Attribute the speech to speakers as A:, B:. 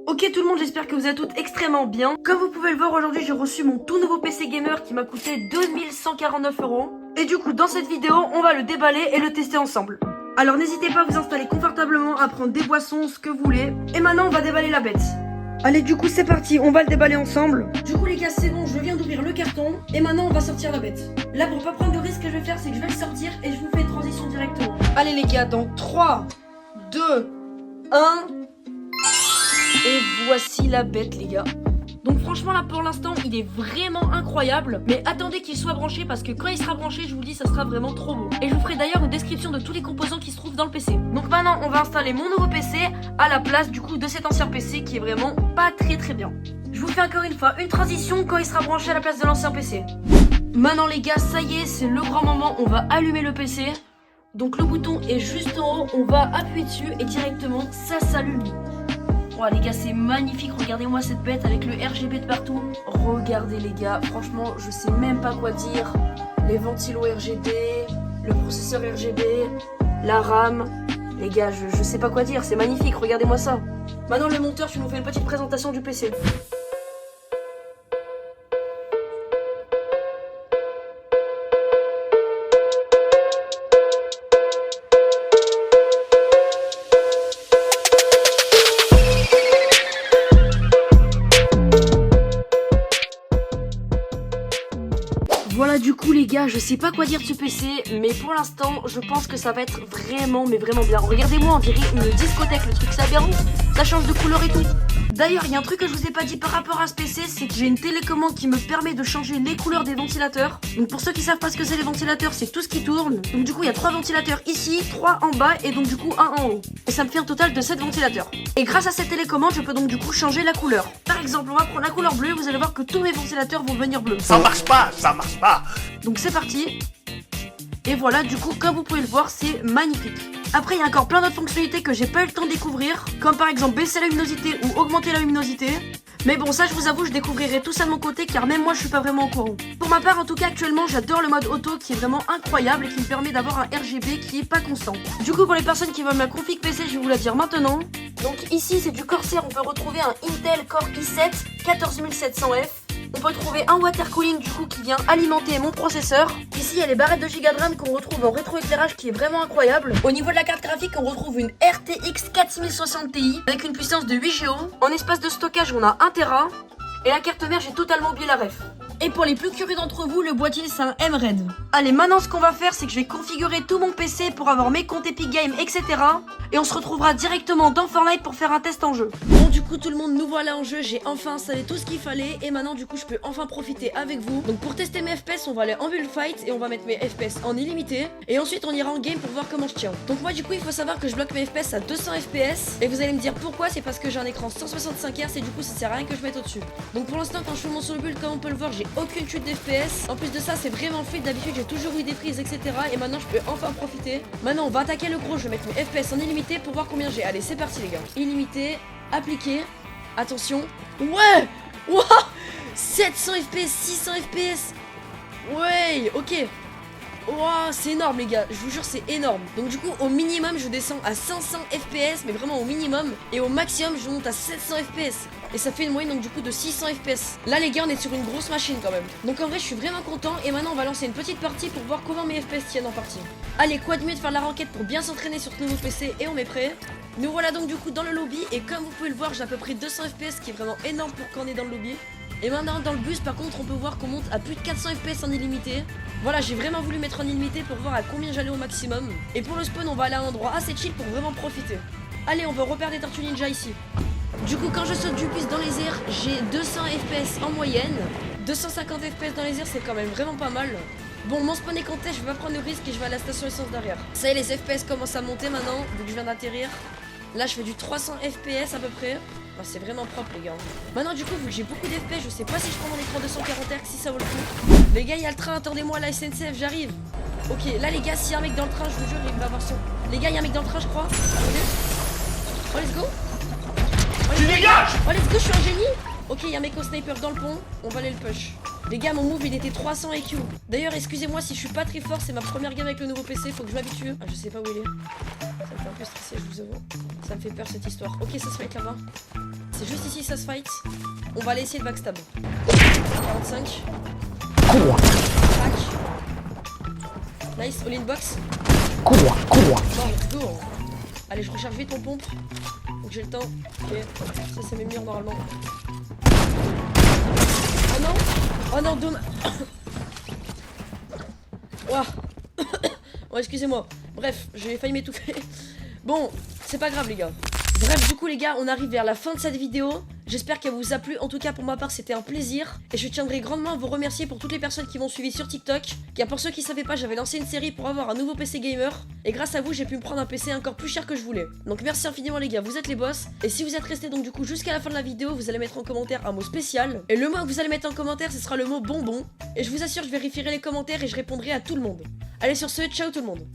A: Ok tout le monde, j'espère que vous êtes toutes extrêmement bien. Comme vous pouvez le voir, aujourd'hui j'ai reçu mon tout nouveau PC gamer qui m'a coûté 2149 €. Et du coup dans cette vidéo on va le déballer et le tester ensemble. Alors n'hésitez pas à vous installer confortablement, à prendre des boissons, ce que vous voulez. Et maintenant on va déballer la bête. Allez du coup c'est parti, on va le déballer ensemble. Du coup les gars c'est bon, je viens d'ouvrir le carton. Et maintenant on va sortir la bête. Là pour pas prendre de risque, ce que je vais faire c'est que je vais le sortir et je vous fais une transition directement. Allez les gars, dans 3, 2, 1... Et voici la bête les gars. Donc franchement là pour l'instant il est vraiment incroyable. Mais attendez qu'il soit branché parce que quand il sera branché je vous dis ça sera vraiment trop beau. Et je vous ferai d'ailleurs une description de tous les composants qui se trouvent dans le PC. Donc maintenant on va installer mon nouveau PC à la place du coup de cet ancien PC qui est vraiment pas très bien. Je vous fais encore une fois une transition quand il sera branché à la place de l'ancien PC. Maintenant les gars ça y est, c'est le grand moment, on va allumer le PC. Donc le bouton est juste en haut, on va appuyer dessus et directement ça s'allume. Oh les gars c'est magnifique, regardez-moi cette bête avec le RGB de partout. Regardez les gars, franchement je sais même pas quoi dire. Les ventilos RGB, le processeur RGB, la RAM. Les gars je sais pas quoi dire, c'est magnifique, regardez-moi ça. Maintenant le monteur, tu nous fais une petite présentation du PC. Voilà du coup les gars, je sais pas quoi dire de ce PC, mais pour l'instant je pense que ça va être vraiment bien. Regardez-moi, on dirait une discothèque, le truc c'est aberrant, ça change de couleur et tout. D'ailleurs il y a un truc que je vous ai pas dit par rapport à ce PC, c'est que j'ai une télécommande qui me permet de changer les couleurs des ventilateurs. Donc pour ceux qui savent pas ce que c'est les ventilateurs, c'est tout ce qui tourne. Donc du coup il y a 3 ventilateurs ici, 3 en bas et donc du coup 1 en haut. Et ça me fait un total de 7 ventilateurs. Et grâce à cette télécommande je peux donc du coup changer la couleur. Par exemple on va prendre la couleur bleue, vous allez voir que tous mes ventilateurs vont devenir bleus.
B: Ça marche pas, ça marche pas.
A: Donc c'est parti. Et voilà, du coup, comme vous pouvez le voir, c'est magnifique. Après, il y a encore plein d'autres fonctionnalités que j'ai pas eu le temps de découvrir, comme par exemple baisser la luminosité ou augmenter la luminosité. Mais bon, ça, je vous avoue, je découvrirai tout ça de mon côté, car même moi, je suis pas vraiment au courant. Pour ma part, en tout cas, actuellement, j'adore le mode auto qui est vraiment incroyable et qui me permet d'avoir un RGB qui est pas constant. Du coup, pour les personnes qui veulent ma config PC, je vais vous la dire maintenant. Donc ici, c'est du Corsair, on peut retrouver un Intel Core i7 14700F. On peut trouver un water cooling du coup qui vient alimenter mon processeur. Ici il y a les barrettes de giga de RAM qu'on retrouve en rétroéclairage qui est vraiment incroyable. Au niveau de la carte graphique on retrouve une RTX 4060 Ti avec une puissance de 8 Go. En espace de stockage on a 1 Tera. Et la carte mère j'ai totalement oublié la ref. Et pour les plus curieux d'entre vous, le boîtier c'est un M-Red. Allez, maintenant ce qu'on va faire c'est que je vais configurer tout mon PC pour avoir mes comptes Epic Games, etc. Et on se retrouvera directement dans Fortnite pour faire un test en jeu. Bon du coup tout le monde, nous voilà en jeu, j'ai enfin installé tout ce qu'il fallait. Et maintenant du coup je peux enfin profiter avec vous. Donc pour tester mes FPS on va aller en bullfight et on va mettre mes FPS en illimité. Et ensuite on ira en game pour voir comment je tiens. Donc moi du coup il faut savoir que je bloque mes FPS à 200 FPS. Et vous allez me dire pourquoi, c'est parce que j'ai un écran 165 Hz et du coup ça sert à rien que je mette au-dessus. Donc pour l'instant quand je fais mon solo build, comme on peut le voir, j'ai aucune chute d'FPS. En plus de ça c'est vraiment fluide, d'habitude j'ai toujours eu des prises etc. Et maintenant je peux enfin profiter. Maintenant on va attaquer le gros, je vais mettre mes FPS en illimité pour voir combien j'ai. Allez c'est parti les gars. Illimité, appliqué, attention. Ouais. Wow, 700 FPS, 600 FPS. Ouais, ok. Wow, c'est énorme les gars, je vous jure c'est énorme. Donc du coup au minimum je descends à 500 FPS, mais vraiment au minimum. Et au maximum je monte à 700 FPS. Et ça fait une moyenne donc du coup de 600 FPS. Là les gars on est sur une grosse machine quand même. Donc en vrai je suis vraiment content. Et maintenant on va lancer une petite partie pour voir comment mes FPS tiennent en partie. Allez, quoi de mieux de faire la renquête pour bien s'entraîner sur ce nouveau PC. Et on est prêt. Nous voilà donc du coup dans le lobby. Et comme vous pouvez le voir j'ai à peu près 200 FPS, qui est vraiment énorme pour quand on est dans le lobby. Et maintenant dans le bus par contre on peut voir qu'on monte à plus de 400 FPS en illimité. Voilà, j'ai vraiment voulu mettre en illimité pour voir à combien j'allais au maximum. Et pour le spawn on va aller à un endroit assez chill pour vraiment profiter. Allez, on va repère des tortues ninja ici. Du coup quand je saute du bus dans les airs j'ai 200 FPS en moyenne. 250 FPS dans les airs c'est quand même vraiment pas mal. Bon, mon spawn est compté, je vais pas prendre le risque et je vais à la station essence derrière. Ça y est, les FPS commencent à monter maintenant vu que je viens d'atterrir. Là je fais du 300 FPS à peu près. Oh, c'est vraiment propre les gars. Maintenant du coup vu que j'ai beaucoup d'FP, je sais pas si je prends mon écran 240 Hz, si ça vaut le coup. Les gars il y a le train, attendez-moi à la SNCF, j'arrive. Ok là les gars, s'il y a un mec dans le train, je vous jure il va avoir son... Les gars il y a un mec dans le train je crois. Oh let's go.
B: Tu dégages.
A: Oh let's go, je suis un génie. Ok il y a un mec au sniper dans le pont, on va aller le push. Les gars mon move il était 300 EQ. D'ailleurs excusez-moi si je suis pas très fort, c'est ma première game avec le nouveau PC, faut que je m'habitue. Ah je sais pas où il est. Ça me fait un peu stresser je vous avoue. Ça me fait peur cette histoire. Ok ça se fait là-bas. C'est juste ici ça se fight. On va aller essayer de backstab. 45. Crac. Nice, all in box. Bon, let's go. Allez, je recharge vite mon pompe. Donc j'ai le temps. Ok, ça c'est mes murs normalement. Oh non. Oh non, dommage. Ouah. Oh, excusez-moi. Bref, j'ai failli m'étouffer. Bon, c'est pas grave les gars. Bref, du coup les gars, on arrive vers la fin de cette vidéo. J'espère qu'elle vous a plu. En tout cas, pour ma part, c'était un plaisir. Et je tiendrai grandement à vous remercier pour toutes les personnes qui m'ont suivi sur TikTok. Car pour ceux qui savaient pas, j'avais lancé une série pour avoir un nouveau PC gamer. Et grâce à vous, j'ai pu me prendre un PC encore plus cher que je voulais. Donc merci infiniment les gars, vous êtes les boss. Et si vous êtes restés donc du coup jusqu'à la fin de la vidéo, vous allez mettre en commentaire un mot spécial. Et le mot que vous allez mettre en commentaire, ce sera le mot bonbon. Et je vous assure, je vérifierai les commentaires et je répondrai à tout le monde. Allez sur ce, ciao tout le monde.